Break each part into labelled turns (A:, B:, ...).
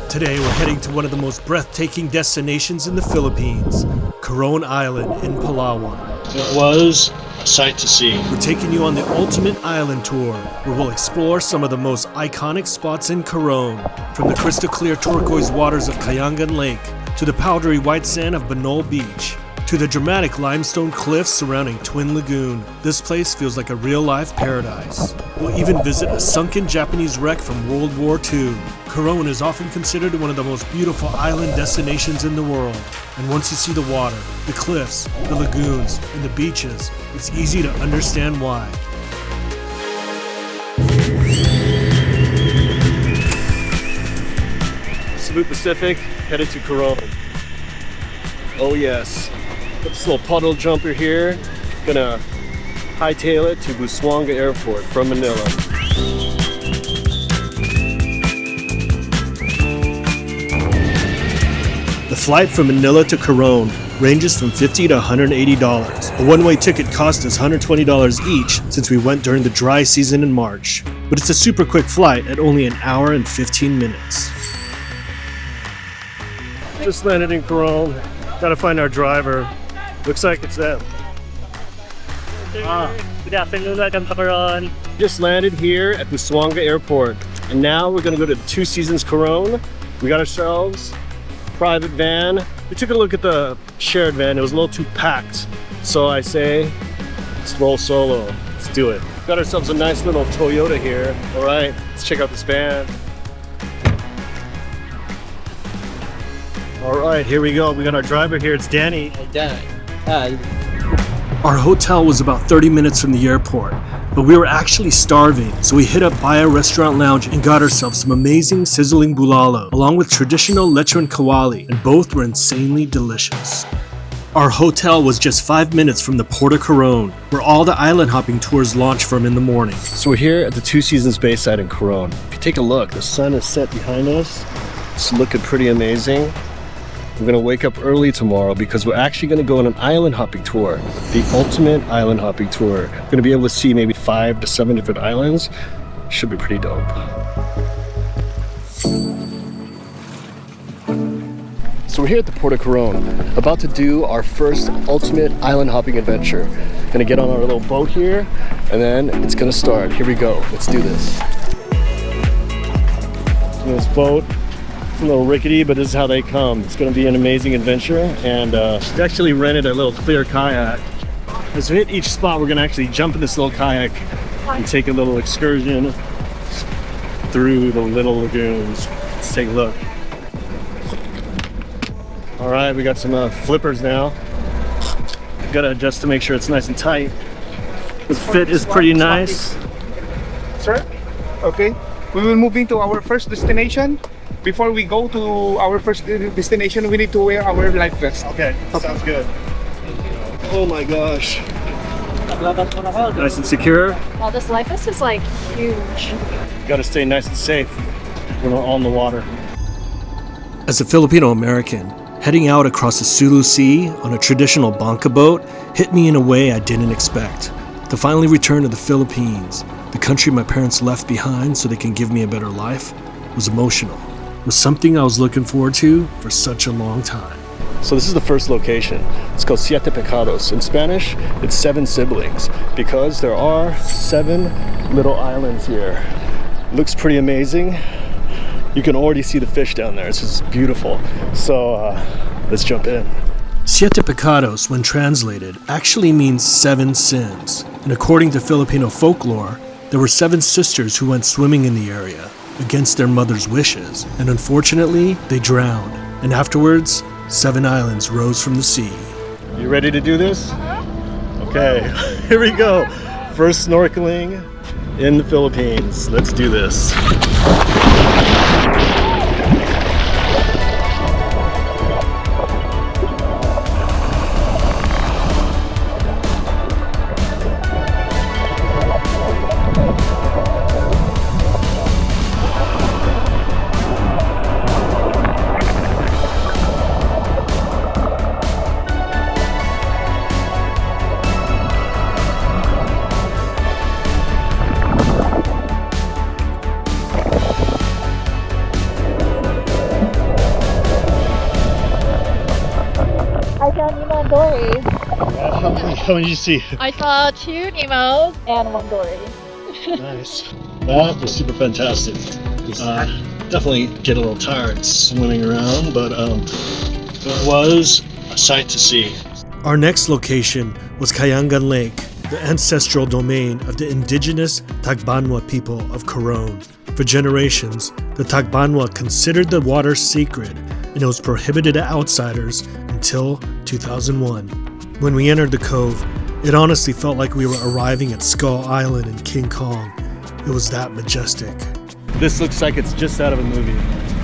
A: Today we're heading to one of the most breathtaking destinations in the Philippines, Coron Island in Palawan.
B: It was a sight to see.
A: We're taking you on the ultimate island tour, where we'll explore some of the most iconic spots in Coron, from the crystal clear turquoise waters of Kayangan Lake, to the powdery white sand of Banol Beach, to the dramatic limestone cliffs surrounding Twin Lagoon. This place feels like a real-life paradise. We'll even visit a sunken Japanese wreck from World War II. Coron is often considered one of the most beautiful island destinations in the world. And once you see the water, the cliffs, the lagoons, and the beaches, it's easy to understand why.
B: Cebu Pacific, headed to Coron. Oh yes. Got this little puddle jumper here. Gonna hightail it to Busuanga Airport from Manila.
A: The flight from Manila to Coron ranges from $50 to $180. A one-way ticket cost us $120 each since we went during the dry season in March. But it's a super quick flight at only an hour and 15 minutes.
B: Just landed in Coron. Gotta find our driver. Looks like it's them.
C: Good afternoon, welcome to Coron.
B: Just landed here at Busuanga Airport. And now we're gonna go to the Two Seasons Coron. We got ourselves a private van. We took a look at the shared van. It was a little too packed. So I say, let's roll solo. Let's do it. Got ourselves a nice little Toyota here. All right, let's check out this van. All right, here we go. We got our driver here. It's Danny.
A: Our hotel was about 30 minutes from the airport, but we were actually starving, so we hit up Baya restaurant lounge and got ourselves some amazing sizzling bulalo, along with traditional lechon kawali, and both were insanely delicious. Our hotel was just 5 minutes from the Port of Coron, where all the island hopping tours launch from in the morning.
B: So we're here at the Two Seasons Bayside in Coron. If you take a look, the sun is set behind us. It's looking pretty amazing. We're gonna wake up early tomorrow because we're actually gonna go on an island hopping tour, the ultimate island hopping tour. We're gonna be able to see maybe 5 to 7 different islands. Should be pretty dope. So we're here at the Port of Coron, about to do our first ultimate island hopping adventure. Gonna get on our little boat here, and then it's gonna start. Here we go. Let's do this. This boat. It's a little rickety, but this is how they come. It's going to be an amazing adventure, and we actually rented a little clear kayak. As we hit each spot, we're going to actually jump in this little kayak and take a little excursion through the little lagoons. Let's take a look. All right, we got some flippers now. Got to adjust to make sure it's nice and tight. The fit is pretty nice.
D: Sir, okay, we will moving to our first destination. Before we go to our first destination, we need to wear our life vest.
B: Okay, sounds good. Oh my gosh. Nice and secure.
E: Well, this life vest is like huge.
B: Got to stay nice and safe when we're on the water.
A: As a Filipino American, heading out across the Sulu Sea on a traditional bangka boat hit me in a way I didn't expect. To finally return to the Philippines, the country my parents left behind so they can give me a better life, was emotional. It was something I was looking forward to for such a long time.
B: So this is the first location. It's called Siete Pecados. In Spanish, it's 7 siblings, because there are 7 little islands here. Looks pretty amazing. You can already see the fish down there. It's just beautiful. So let's jump in.
A: Siete Pecados, when translated, actually means 7 sins. And according to Filipino folklore, there were 7 sisters who went swimming in the area against their mother's wishes, and unfortunately, they drowned. And afterwards, 7 islands rose from the sea.
B: You ready to do this? Okay, here we go. First snorkeling in the Philippines. Let's do this.
E: saw Nemo and Dory.
B: How many did you see?
E: I saw 2 Nemos and 1 Dory.
B: Nice. That was super fantastic. Definitely get a little tired swimming around, but it was a sight to see.
A: Our next location was Kayangan Lake, the ancestral domain of the indigenous Tagbanwa people of Coron. For generations, the Tagbanwa considered the water sacred, and it was prohibited to outsiders until 2001. When we entered the cove, it honestly felt like we were arriving at Skull Island in King Kong. It was that majestic.
B: This looks like it's just out of a movie.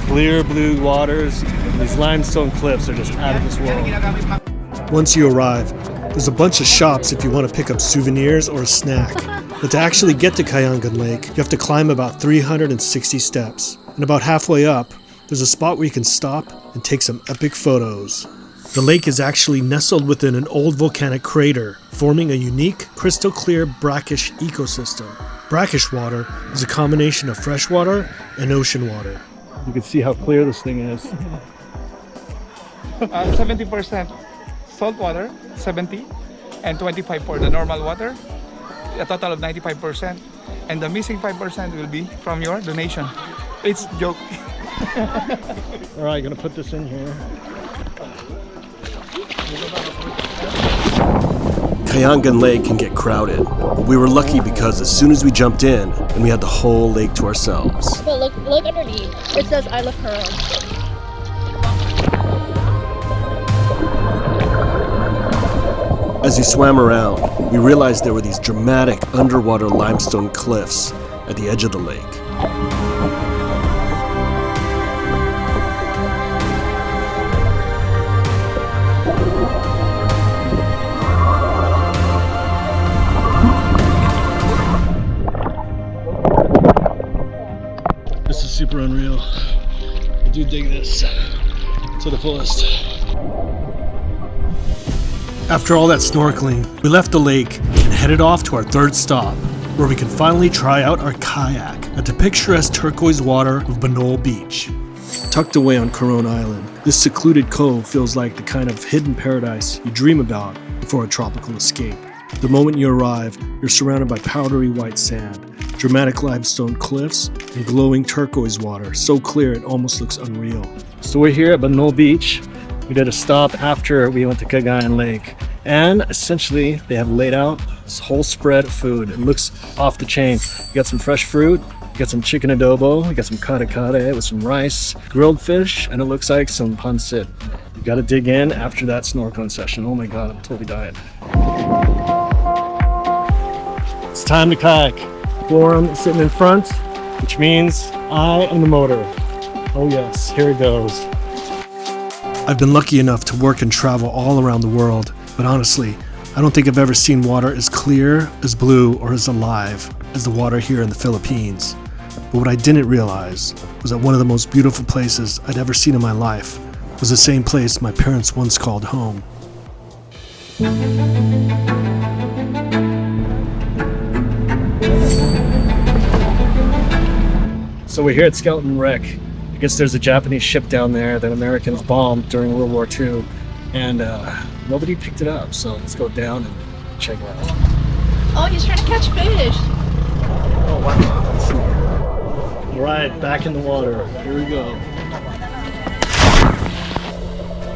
B: Clear blue waters, and these limestone cliffs are just out of this world.
A: Once you arrive, there's a bunch of shops if you want to pick up souvenirs or a snack. But to actually get to Kayangan Lake, you have to climb about 360 steps. And about halfway up, there's a spot where you can stop and take some epic photos. The lake is actually nestled within an old volcanic crater, forming a unique, crystal clear brackish ecosystem. Brackish water is a combination of fresh water and ocean water.
B: You can see how clear this thing is.
D: 70% salt water, 70, and 25 for the normal water. A total of 95%. And the missing 5% will be from your donation. It's joke.
B: All right, gonna put this in here.
A: Kayangan Lake can get crowded, but we were lucky because as soon as we jumped in, and we had the whole lake to ourselves.
E: But look underneath. It says I love Coron.
A: As we swam around, we realized there were these dramatic underwater limestone cliffs at the edge of the lake.
B: This is super unreal. I do dig this to the fullest.
A: After all that snorkeling, we left the lake and headed off to our third stop, where we can finally try out our kayak at the picturesque turquoise water of Banol Beach. Tucked away on Coron Island, this secluded cove feels like the kind of hidden paradise you dream about before a tropical escape. The moment you arrive, you're surrounded by powdery white sand, dramatic limestone cliffs, and glowing turquoise water so clear it almost looks unreal.
B: So we're here at Banol Beach. We did a stop after we went to Kayangan Lake, and essentially they have laid out this whole spread of food. It looks off the chain. You got some fresh fruit, you got some chicken adobo, you got some kare kare with some rice, grilled fish, and it looks like some pancit. You gotta dig in after that snorkeling session. Oh my god, I'm totally dying. It's time to kayak. Coron is sitting in front, which means I am the motor. Oh yes, here it goes.
A: I've been lucky enough to work and travel all around the world, but honestly, I don't think I've ever seen water as clear, as blue, or as alive as the water here in the Philippines. But what I didn't realize was that one of the most beautiful places I'd ever seen in my life was the same place my parents once called home.
B: So we're here at Skeleton Wreck. I guess there's a Japanese ship down there that Americans bombed during World War II, and nobody picked it up. So let's go down and check it out.
E: Oh, he's trying to catch fish.
B: Oh wow! All right, back in the water. Here we go.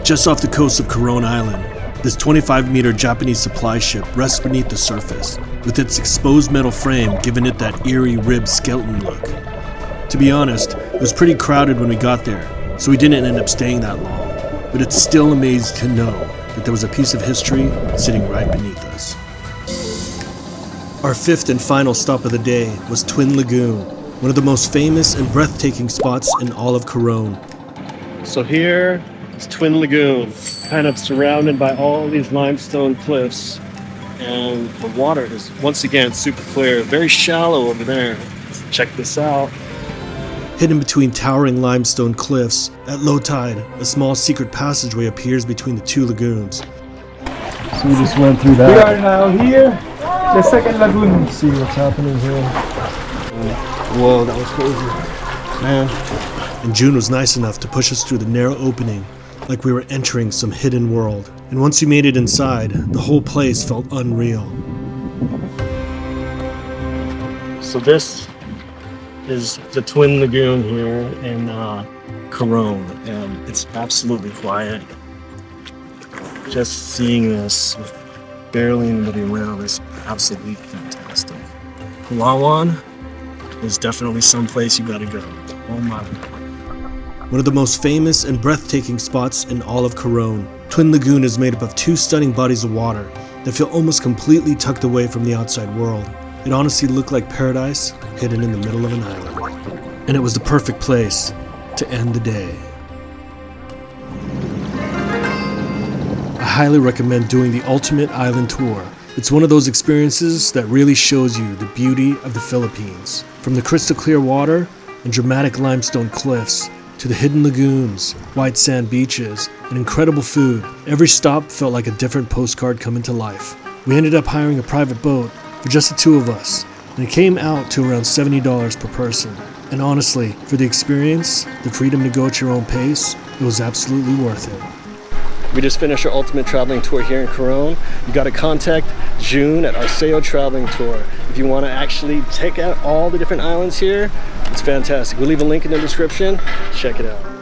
A: Just off the coast of Coron Island, this 25-meter Japanese supply ship rests beneath the surface, with its exposed metal frame giving it that eerie ribbed skeleton look. To be honest, it was pretty crowded when we got there, so we didn't end up staying that long. But it's still amazing to know that there was a piece of history sitting right beneath us. Our fifth and final stop of the day was Twin Lagoon, one of the most famous and breathtaking spots in all of Coron.
B: So here is Twin Lagoon, kind of surrounded by all these limestone cliffs, and the water is once again super clear, very shallow over there. Let's check this out.
A: Hidden between towering limestone cliffs, at low tide, a small secret passageway appears between the two lagoons.
B: So we just went through
D: We
B: that.
D: are now here, the second lagoon.
B: See what's happening here. Whoa, that was crazy. Man.
A: And June was nice enough to push us through the narrow opening, like we were entering some hidden world. And once you made it inside, the whole place felt unreal.
B: So this is the Twin Lagoon here in Coron, and it's absolutely quiet. Just seeing this with barely anybody around is absolutely fantastic. Palawan is definitely someplace you gotta go. Oh my.
A: One of the most famous and breathtaking spots in all of Coron, Twin Lagoon is made up of two stunning bodies of water that feel almost completely tucked away from the outside world. It honestly looked like paradise hidden in the middle of an island. And it was the perfect place to end the day. I highly recommend doing the Ultimate Island Tour. It's one of those experiences that really shows you the beauty of the Philippines. From the crystal clear water and dramatic limestone cliffs, to the hidden lagoons, white sand beaches, and incredible food, every stop felt like a different postcard coming to life. We ended up hiring a private boat for just the two of us, and it came out to around $70 per person. And honestly, for the experience, the freedom to go at your own pace, it was absolutely worth it.
B: We just finished our ultimate traveling tour here in Coron. You got to contact June at Arceo Traveling Tour. If you want to actually take out all the different islands here, it's fantastic. We'll leave a link in the description. Check it out.